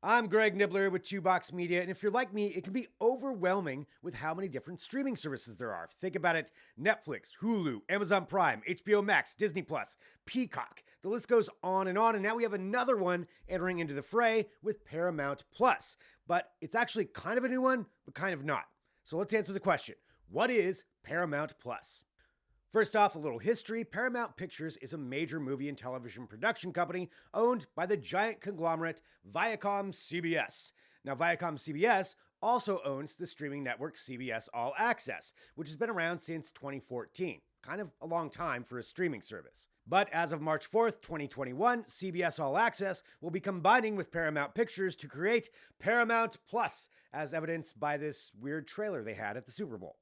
I'm Greg Nibbler with Chewbox Media, and if you're like me, it can be overwhelming with how many different streaming services there are. Think about it: Netflix, Hulu, Amazon Prime, HBO Max, Disney Plus, Peacock. The list goes on, and now we have another one entering into the fray with Paramount Plus. But it's actually kind of a new one, but kind of not. So let's answer the question: what is Paramount Plus? First off, a little history. Paramount Pictures is a major movie and television production company owned by the giant conglomerate Viacom CBS. Now, Viacom CBS also owns the streaming network CBS All Access, which has been around since 2014. Kind of a long time for a streaming service. But as of March 4th, 2021, CBS All Access will be combining with Paramount Pictures to create Paramount Plus, as evidenced by this weird trailer they had at the Super Bowl.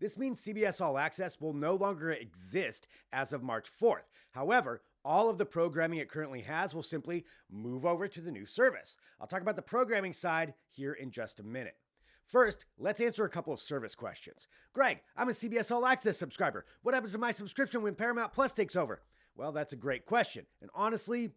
This means CBS All Access will no longer exist as of March 4th. However, all of the programming it currently has will simply move over to the new service. I'll talk about the programming side here in just a minute. First, let's answer a couple of service questions. Greg, I'm a CBS All Access subscriber. What happens to my subscription when Paramount Plus takes over? Well, that's a great question, and honestly,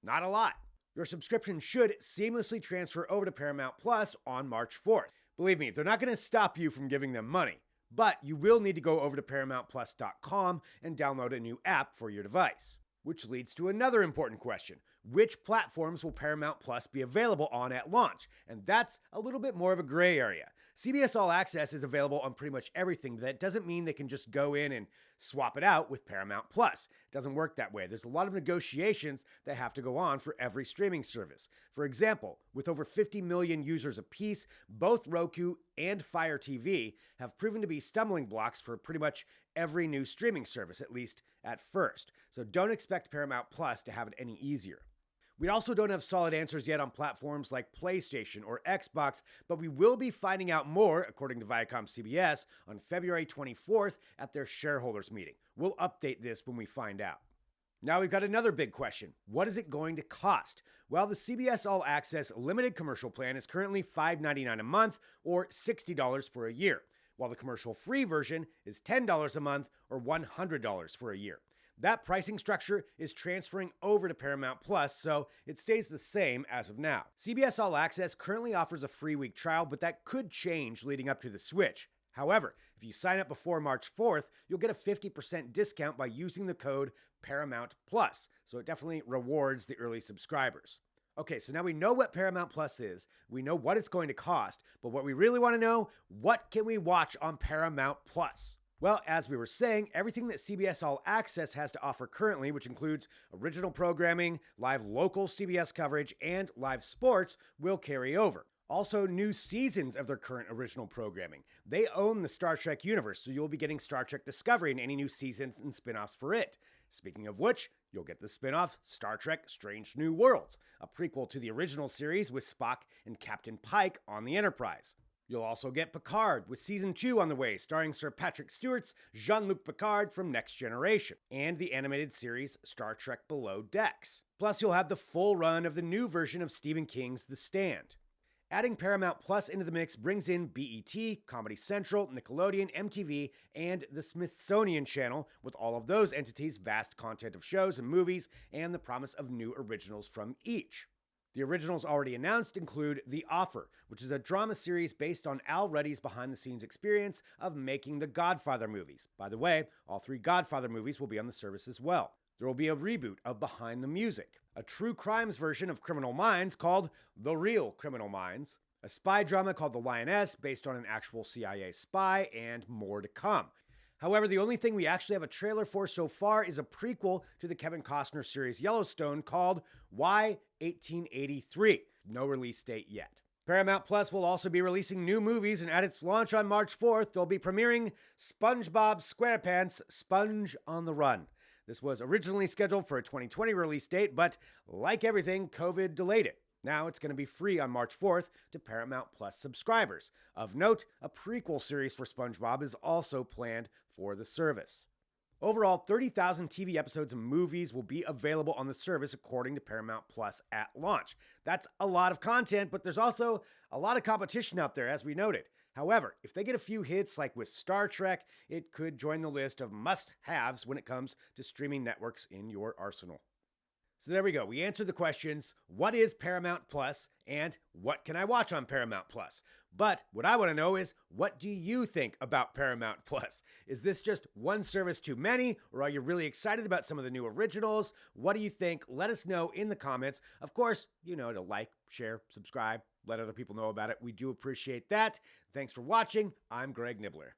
not a lot. Your subscription should seamlessly transfer over to Paramount Plus on March 4th. Believe me, they're not going to stop you from giving them money. But you will need to go over to ParamountPlus.com and download a new app for your device. Which leads to another important question. Which platforms will Paramount Plus be available on at launch? And that's a little bit more of a gray area. CBS All Access is available on pretty much everything, but that doesn't mean they can just go in and swap it out with Paramount Plus. It doesn't work that way. There's a lot of negotiations that have to go on for every streaming service. For example, with over 50 million users apiece, both Roku and Fire TV have proven to be stumbling blocks for pretty much every new streaming service, at least at first. So don't expect Paramount Plus to have it any easier. We also don't have solid answers yet on platforms like PlayStation or Xbox, but we will be finding out more, according to Viacom CBS, on February 24th at their shareholders meeting. We'll update this when we find out. Now we've got another big question. What is it going to cost? Well, the CBS All Access limited commercial plan is currently $5.99 a month or $60 for a year, while the commercial-free version is $10 a month or $100 for a year. That pricing structure is transferring over to Paramount Plus, so it stays the same as of now. CBS All Access currently offers a free week trial, but that could change leading up to the switch. However, if you sign up before March 4th, you'll get a 50% discount by using the code Paramount Plus, so it definitely rewards the early subscribers. Okay, so now we know what Paramount Plus is, we know what it's going to cost, but what we really want to know, what can we watch on Paramount Plus? Well, as we were saying, everything that CBS All Access has to offer currently, which includes original programming, live local CBS coverage, and live sports, will carry over. Also, new seasons of their current original programming. They own the Star Trek universe, so you'll be getting Star Trek Discovery and any new seasons and spin-offs for it. Speaking of which, you'll get the spin-off Star Trek Strange New Worlds, a prequel to the original series with Spock and Captain Pike on the Enterprise. You'll also get Picard, with Season 2 on the way, starring Sir Patrick Stewart's Jean-Luc Picard from Next Generation, and the animated series Star Trek Below Decks. Plus, you'll have the full run of the new version of Stephen King's The Stand. Adding Paramount Plus into the mix brings in BET, Comedy Central, Nickelodeon, MTV, and the Smithsonian Channel, with all of those entities' vast content of shows and movies, and the promise of new originals from each. The originals already announced include The Offer, which is a drama series based on Al Ruddy's behind-the-scenes experience of making the Godfather movies. By the way, all 3 Godfather movies will be on the service as well. There will be a reboot of Behind the Music, a true crimes version of Criminal Minds called The Real Criminal Minds, a spy drama called The Lioness based on an actual CIA spy, and more to come. However, the only thing we actually have a trailer for so far is a prequel to the Kevin Costner series Yellowstone called Why 1883. No release date yet. Paramount Plus will also be releasing new movies, and at its launch on March 4th, they'll be premiering SpongeBob SquarePants: Sponge on the Run. This was originally scheduled for a 2020 release date, but like everything, COVID delayed it. Now it's going to be free on March 4th to Paramount Plus subscribers. Of note, a prequel series for SpongeBob is also planned for the service. Overall, 30,000 TV episodes and movies will be available on the service according to Paramount Plus at launch. That's a lot of content, but there's also a lot of competition out there, as we noted. However, if they get a few hits like with Star Trek, it could join the list of must-haves when it comes to streaming networks in your arsenal. So there we go. We answered the questions, what is Paramount Plus and what can I watch on Paramount Plus? But what I want to know is, what do you think about Paramount Plus? Is this just one service too many, or are you really excited about some of the new originals? What do you think? Let us know in the comments. Of course, to like, share, subscribe, let other people know about it. We do appreciate that. Thanks for watching. I'm Greg Nibbler.